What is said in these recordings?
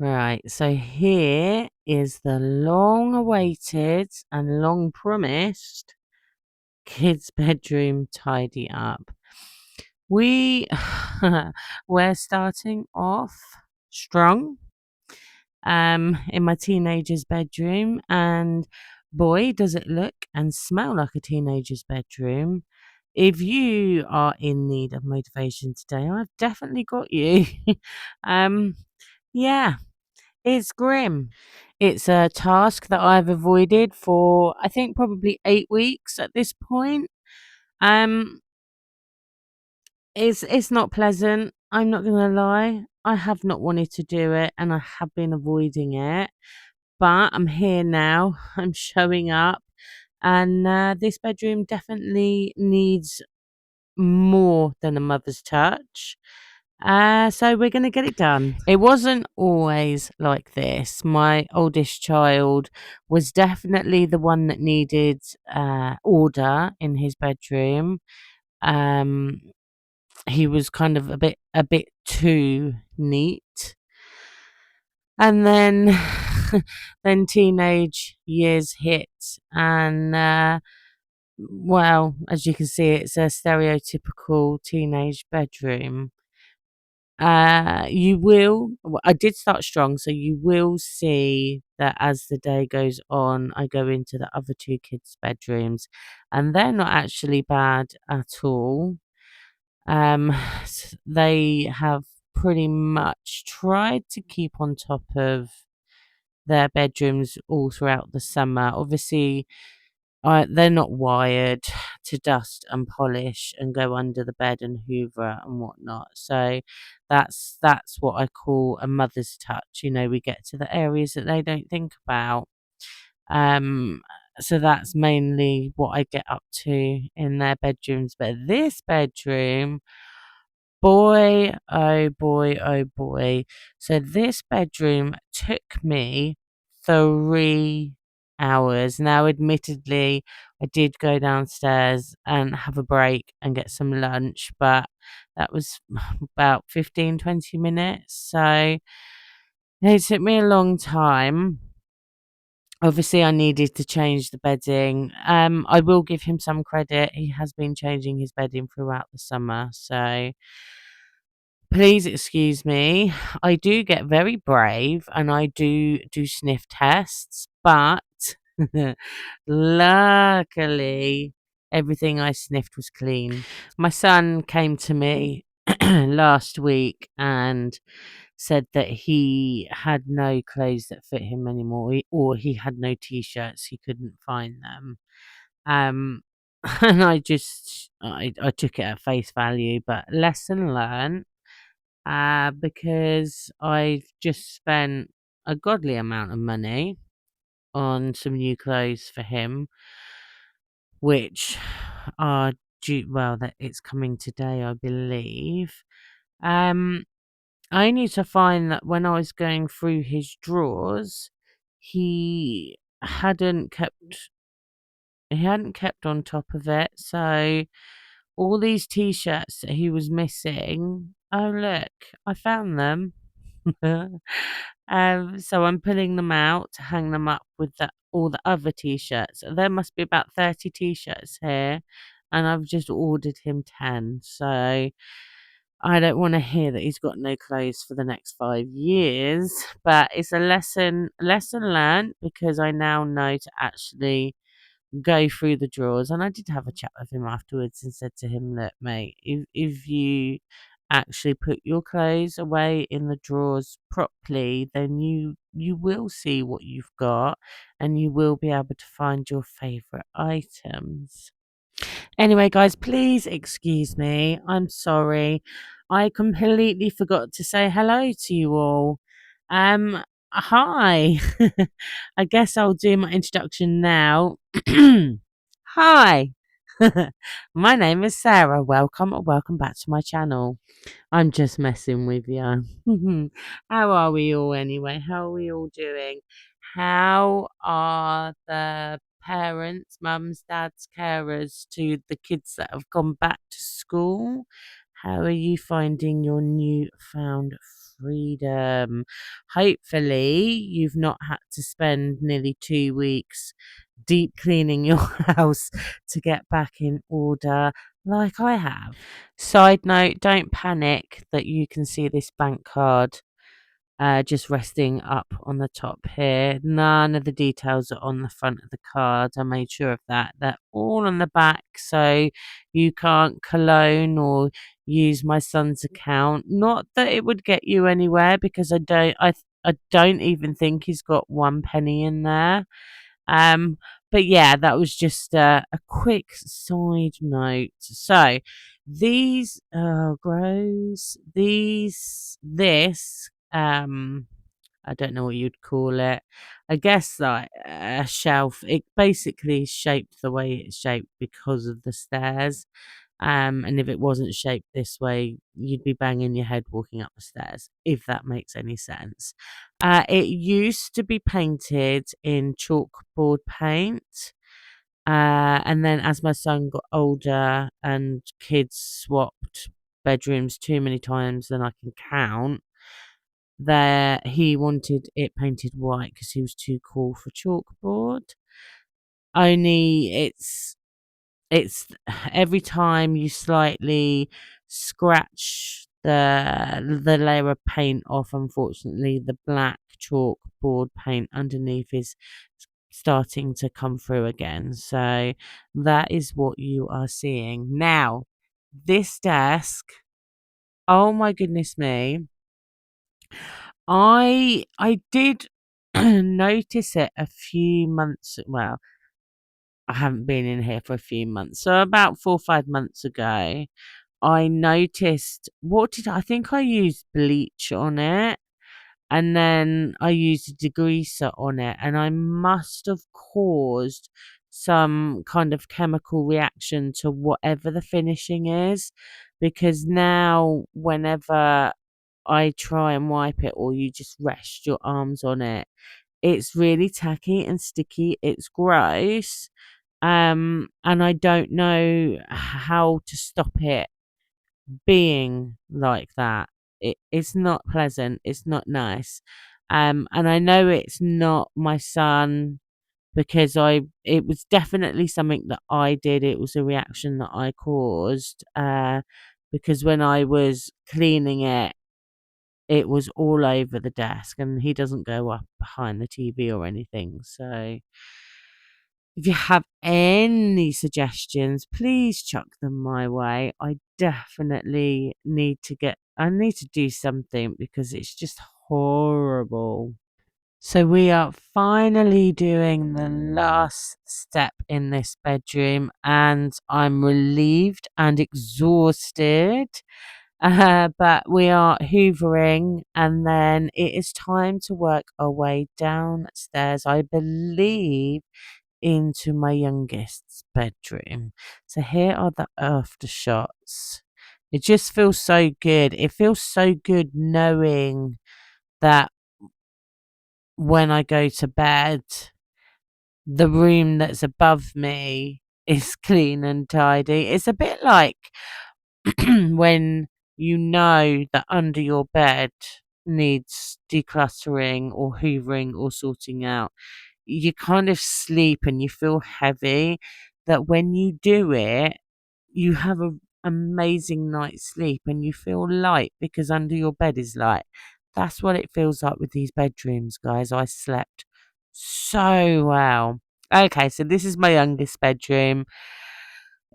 Right, so here is the long awaited and long promised kids' bedroom tidy up. We we're starting off strong in my teenager's bedroom, and boy does it look and smell like a teenager's bedroom. If you are in need of motivation today, I've definitely got you. um yeah, it's grim. It's a task that I've avoided for, I think, probably 8 weeks at this point. Um, it's not pleasant, I'm not gonna lie. I have not wanted to do it, and I have been avoiding it, but I'm here now. I'm showing up, and, this bedroom definitely needs more than a mother's touch. So we're gonna get it done. It wasn't always like this. My oldest child was definitely the one that needed order in his bedroom. Um, he was kind of a bit too neat, and then then teenage years hit, and well, as you can see, it's a stereotypical teenage bedroom. I did start strong, so you will see that as the day goes on, I go into the other two kids' bedrooms, and they're not actually bad at all. They have pretty much tried to keep on top of their bedrooms all throughout the summer. Obviously, they're not wired to dust and polish and go under the bed and hoover and whatnot. So that's what I call a mother's touch. We get to the areas that they don't think about. Um, so that's mainly what I get up to in their bedrooms. But this bedroom, boy, oh boy, oh boy. So this bedroom took me 3 hours. Now, admittedly, I did go downstairs and have a break and get some lunch, but that was about 15-20 minutes. So it took me a long time. Obviously, I needed to change the bedding. I will give him some credit. He has been changing his bedding throughout the summer. So please excuse me. I do get very brave and I do sniff tests, but luckily everything I sniffed was clean. My son came to me last week and said that he had no clothes that fit him anymore, or he had no t-shirts, he couldn't find them. Um, and I took it at face value, but lesson learned, because I've just spent a godly amount of money on some new clothes for him, which are due. Well, that it's coming today, I believe. Um, I need to find that when I was going through his drawers, he hadn't kept he hadn't kept on top of it. So all these t-shirts that he was missing. Oh look, I found them. So I'm pulling them out to hang them up with all the other t-shirts. There must be about 30 t-shirts here, and I've just ordered him 10. So I don't want to hear that he's got no clothes for the next 5 years. But it's a lesson learned, because I now know to actually go through the drawers. And I did have a chat with him afterwards and said to him, look, mate, if you actually put your clothes away in the drawers properly, then you will see what you've got, and you will be able to find your favorite items. Anyway, guys, please excuse me. I'm sorry. I completely forgot to say hello to you all. Hi. I guess I'll do my introduction now. Hi. My name is Sarah. Welcome back to my channel. I'm just messing with you. How are we all anyway? How are we all doing? How are the parents, mums, dads, carers to the kids that have gone back to school? How are you finding your newfound freedom. Hopefully, you've not had to spend nearly 2 weeks deep cleaning your house to get back in order like I have. Side note, don't panic that you can see this bank card just resting up on the top here. None of the details are on the front of the card. I made sure of that. They're all on the back, so you can't clone or use my son's account. Not that it would get you anywhere, because I don't even think he's got one penny in there. Um, but yeah, that was just a quick side note. So these grows this I don't know what you'd call it. I guess like a shelf. It basically is shaped the way it's shaped because of the stairs. And if it wasn't shaped this way, you'd be banging your head walking up the stairs, if that makes any sense. It used to be painted in chalkboard paint. And then as my son got older and kids swapped bedrooms too many times than I can count, there he wanted it painted white because he was too cool for chalkboard. Only it's every time you slightly scratch the layer of paint off, unfortunately, the black chalkboard paint underneath is starting to come through again. So that is what you are seeing. Now, this desk, oh my goodness me, I did notice it a few months, well, I haven't been in here for a few months. So about 4 or 5 months ago, I noticed, what did I think I used bleach on it, and then I used a degreaser on it, and I must have caused some kind of chemical reaction to whatever the finishing is, because now whenever I try and wipe it, or you just rest your arms on it, it's really tacky and sticky. It's gross. And I don't know how to stop it being like that. It's not pleasant. It's not nice. And I know it's not my son, because it was definitely something that I did. It was a reaction that I caused. Because when I was cleaning it, it was all over the desk, and he doesn't go up behind the TV or anything. So if you have any suggestions, please chuck them my way. I need to do something because it's just horrible. So we are finally doing the last step in this bedroom, and I'm relieved and exhausted. But we are hoovering, and then it is time to work our way downstairs, I believe, into my youngest's bedroom. So here are the after shots. It just feels so good. It feels so good knowing that when I go to bed, the room that's above me is clean and tidy. It's a bit like when you know that under your bed needs decluttering or hoovering or sorting out. You kind of sleep and you feel heavy, that when you do it, you have a amazing night's sleep and you feel light because under your bed is light. That's what it feels like with these bedrooms, guys. I slept so well. Okay, so this is my youngest bedroom.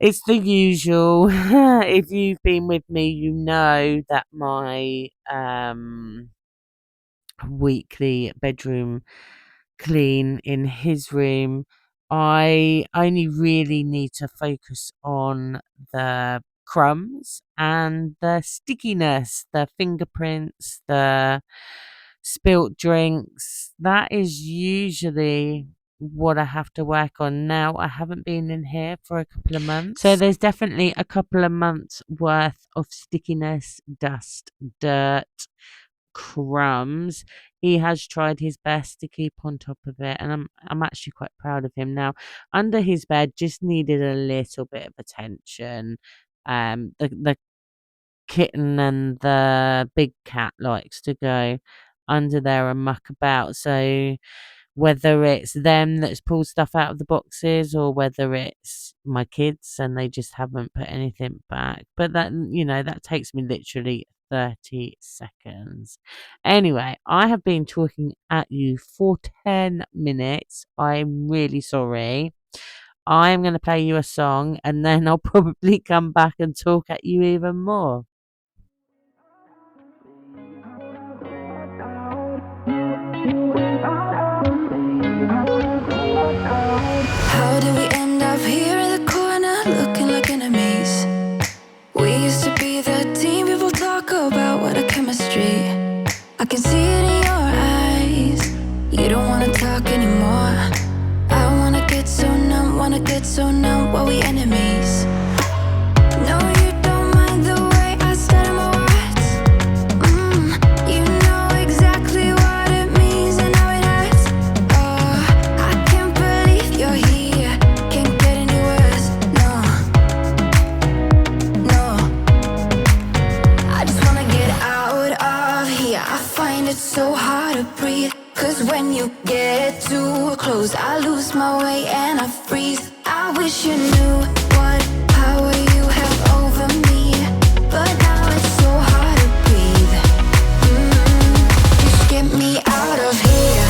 It's the usual. If you've been with me, you know that my weekly bedroom clean in his room, I only really need to focus on the crumbs and the stickiness, the fingerprints, the spilt drinks. That is usually what I have to work on. Now, I haven't been in here for a couple of months, so there's definitely a couple of months worth of stickiness, dust, dirt, crumbs. He has tried his best to keep on top of it, and I'm actually quite proud of him. Now, under his bed just needed a little bit of attention. The kitten and the big cat likes to go under there and muck about. So whether it's them that's pulled stuff out of the boxes or whether it's my kids and they just haven't put anything back. But that, that takes me literally 30 seconds. Anyway, I have been talking at you for 10 minutes. I'm really sorry. I'm going to play you a song and then I'll probably come back and talk at you even more. How did we end up here in the corner looking like enemies? We used to be the team people talk about, what a chemistry. I can see it in your eyes. You don't wanna talk anymore. I wanna get so numb while we enemies. No, you don't mind the way I stutter my words. You know exactly what it means and how it hurts. Oh, I can't believe you're here. Can't get any worse. No, no. I just wanna get out of here. I find it so hard to breathe. Cause when you get too close, I lose my way and I freeze. I wish you knew what power you have over me, but now it's so hard to breathe. Just get me out of here.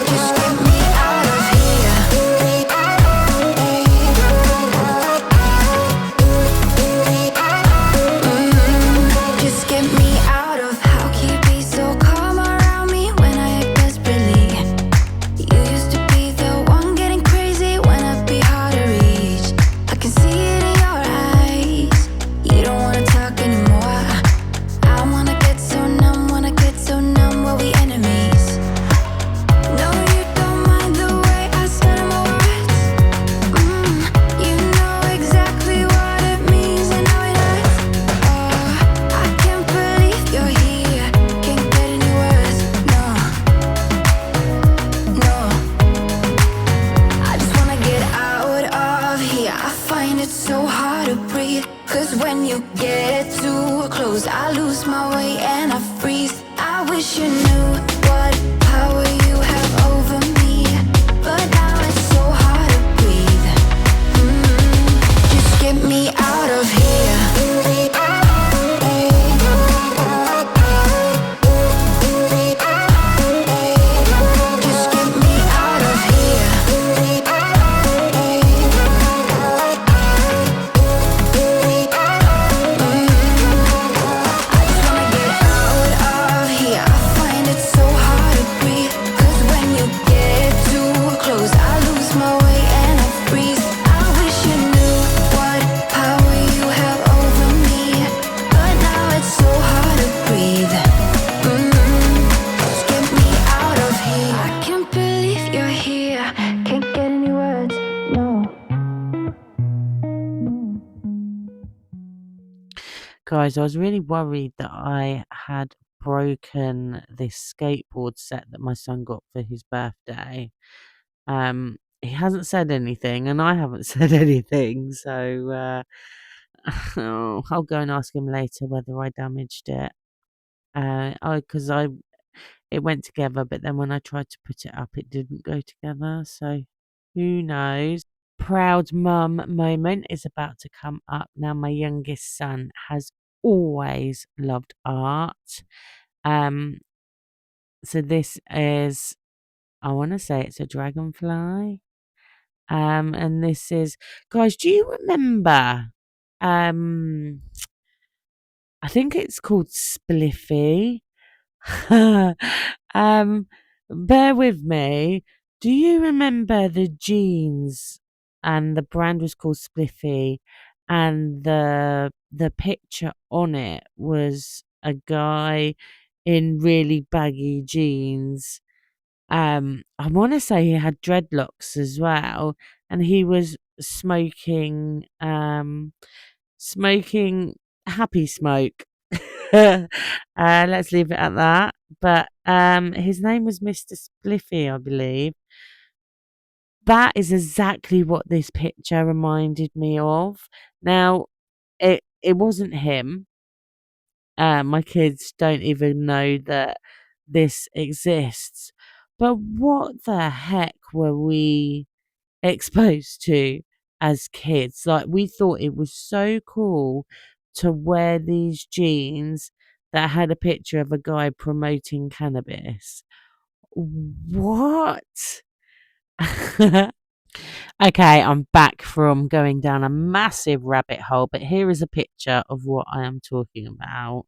Just get me out of here. Just get me out of. How can you be so calm around me when I act desperately? You used to be the one getting crazy when I'd be hard to reach. I can see it in your eyes. You don't wanna talk anymore. I wanna get so numb while we enemies. No, you don't mind the way I stutter my words. You know exactly what it means and how it hurts. Oh, I can't believe you're here. Can't get any worse. No, no. I just wanna get out of here. I find it so hard to breathe. Cause when you get too close, I lose my way and I freeze. I wish you knew what power you have over me, but now it's so hard to breathe. Just get me out of here. Just get me out of here. I just wanna get out of here. I find it so hard to breathe. Cause when you get too close, I lose my way and I freeze. I wish you knew what power you have over me, but now it's so hard to breathe. Just get me out of here. I can't believe you're here. Can't get any words. No. Guys, I was really worried that I had broken this skateboard set that my son got for his birthday. He hasn't said anything, and I haven't said anything, so I'll go and ask him later whether I damaged it. Because it went together, but then when I tried to put it up, it didn't go together. So who knows? Proud mum moment is about to come up. Now, my youngest son has always loved art. Um, so this is, I want to say it's a dragonfly. And this is, guys, do you remember? Um, I think it's called Spliffy. um, bear with me. Do you remember the jeans and the brand was called Spliffy and the picture on it was a guy in really baggy jeans. I want to say he had dreadlocks as well and he was smoking happy smoke. Let's leave it at that. But his name was Mr. Spliffy, I believe. That is exactly what this picture reminded me of. Now, it wasn't him. My kids don't even know that this exists. But what the heck were we exposed to as kids? Like, we thought it was so cool to wear these jeans that had a picture of a guy promoting cannabis. What? Okay, I'm back from going down a massive rabbit hole, but here is a picture of what I am talking about.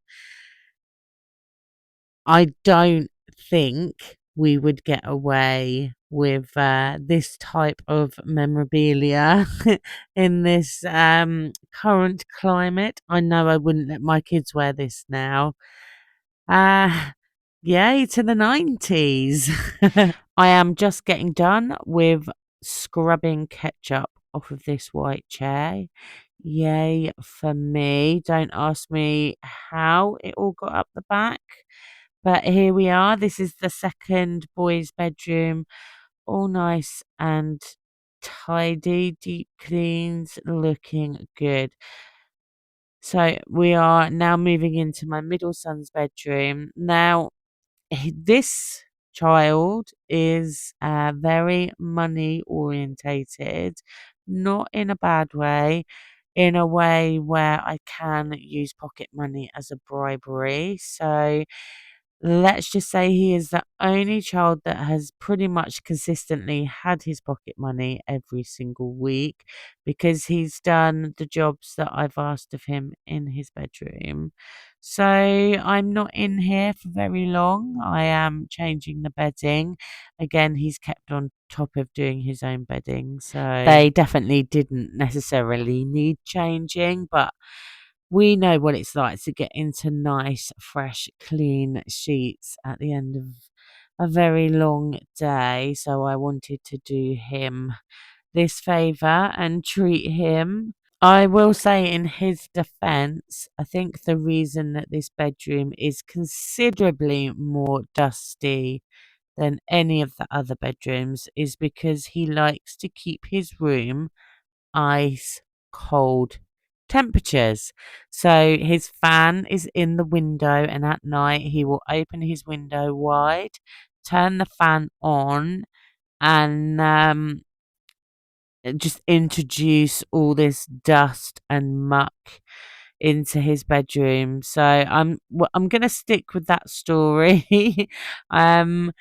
I don't think we would get away with this type of memorabilia in this current climate. I know I wouldn't let my kids wear this now. Uh, Yay to the 90s. I am just getting done with scrubbing ketchup off of this white chair. Yay for me. Don't ask me how it all got up the back. But here we are. This is the second boy's bedroom. All nice and tidy, deep cleans, looking good. So we are now moving into my middle son's bedroom. Now, this child is very money orientated, not in a bad way, in a way where I can use pocket money as a bribery. So let's just say he is the only child that has pretty much consistently had his pocket money every single week because he's done the jobs that I've asked of him in his bedroom. So I'm not in here for very long. I am changing the bedding. Again, he's kept on top of doing his own bedding. So they definitely didn't necessarily need changing, but we know what it's like to get into nice, fresh, clean sheets at the end of a very long day. So I wanted to do him this favour and treat him. I will say, in his defence, I think the reason that this bedroom is considerably more dusty than any of the other bedrooms is because he likes to keep his room ice cold temperatures. So his fan is in the window, and at night he will open his window wide, turn the fan on, and just introduce all this dust and muck into his bedroom. So I'm gonna stick with that story. um,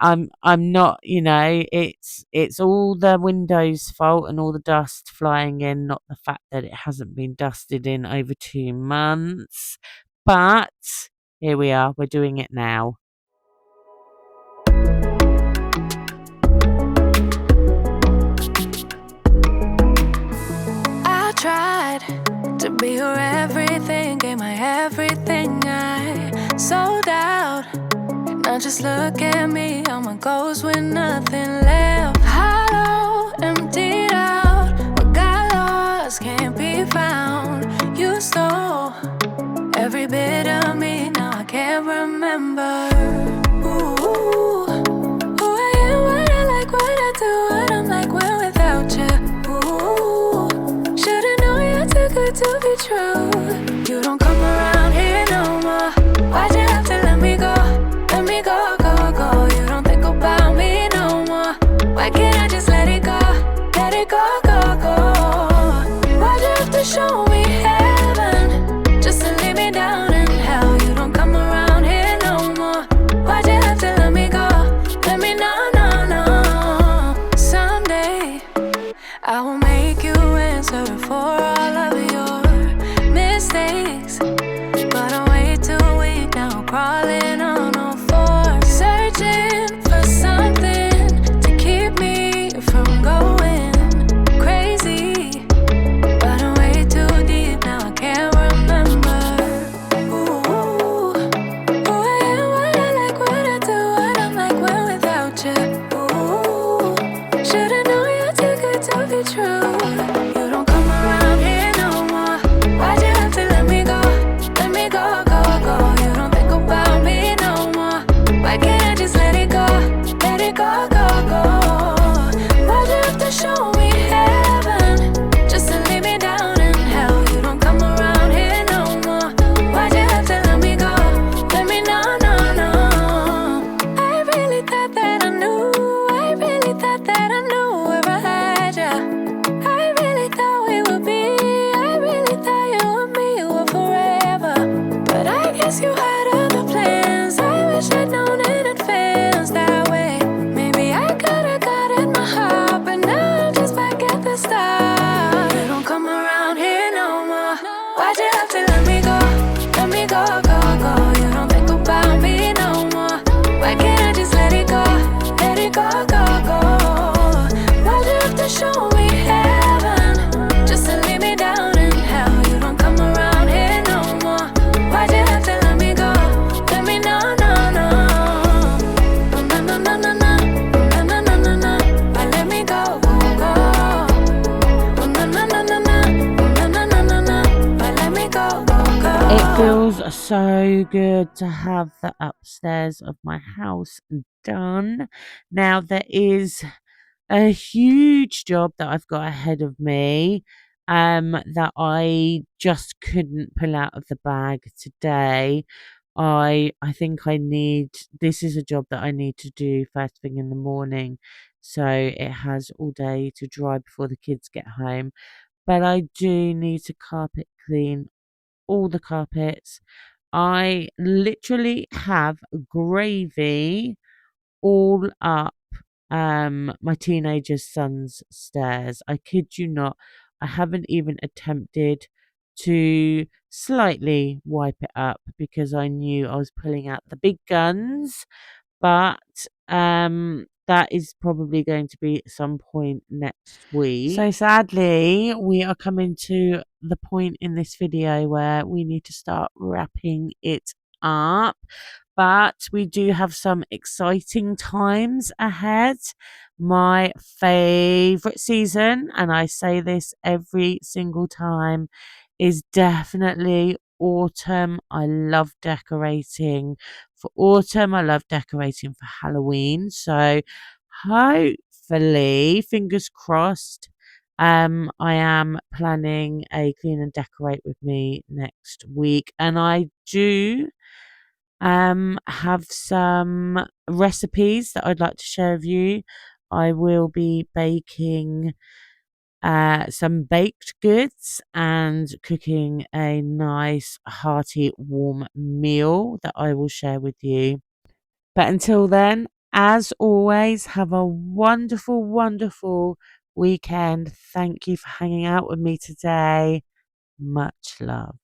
I'm not, it's all the windows' fault and all the dust flying in, not the fact that it hasn't been dusted in over 2 months. But here we are, we're doing it now. I tried to be your everything, gave my everything. I sold out. Now just look at me, I'm a ghost with nothing left. Hollow, emptied out. What got lost can't be found. You stole every bit of me, now I can't remember. Ooh, who I am, what I like, what I do, what I'm like when without you. Ooh, should've known you're too good to be true. You don't come around here no more. Why'd you have to let me go? Let me go, go, go. You don't think about me no more. Why can't I just let it go? Let it go, go, go. Why'd you have to show me heaven just to leave me down in hell? You don't come around here no more. Why'd you have to let me go? Let me know, no, no. Someday I will make you answer for all of your mistakes. Why'd you have to let me go? Let me go, go, go. You don't think about me no more. Why can't I just let it go? Let it go, go, go. Why'd you have to show me heaven just to leave me down in hell? You don't come around here no more. Why'd you have to let me go? Let me know, no, no. Oh, no, no, no, no, no. No, no, no, no, no. Why let me go, go, go? Oh, no, no, no, no, no. No, no, no, no, no. Why let me go, go, go? It feels so good to have the upstairs of my house done. Now, there is a huge job that I've got ahead of me that I just couldn't pull out of the bag today. I think I need this is a job that I need to do first thing in the morning, so it has all day to dry before the kids get home. But I do need to carpet clean all the carpets. I literally have gravy all up my teenager son's stairs. I kid you not. I haven't even attempted to slightly wipe it up because I knew I was pulling out the big guns, but that is probably going to be at some point next week. So sadly, we are coming to the point in this video where we need to start wrapping it up. But we do have some exciting times ahead. My favorite season, and I say this every single time, is definitely autumn. I love decorating for autumn. I love decorating for Halloween. So hopefully, fingers crossed, I am planning a clean and decorate with me next week, and I do have some recipes that I'd like to share with you. I will be baking some baked goods and cooking a nice hearty warm meal that I will share with you. But until then, as always, have a wonderful, wonderful weekend. Thank you for hanging out with me today. Much love.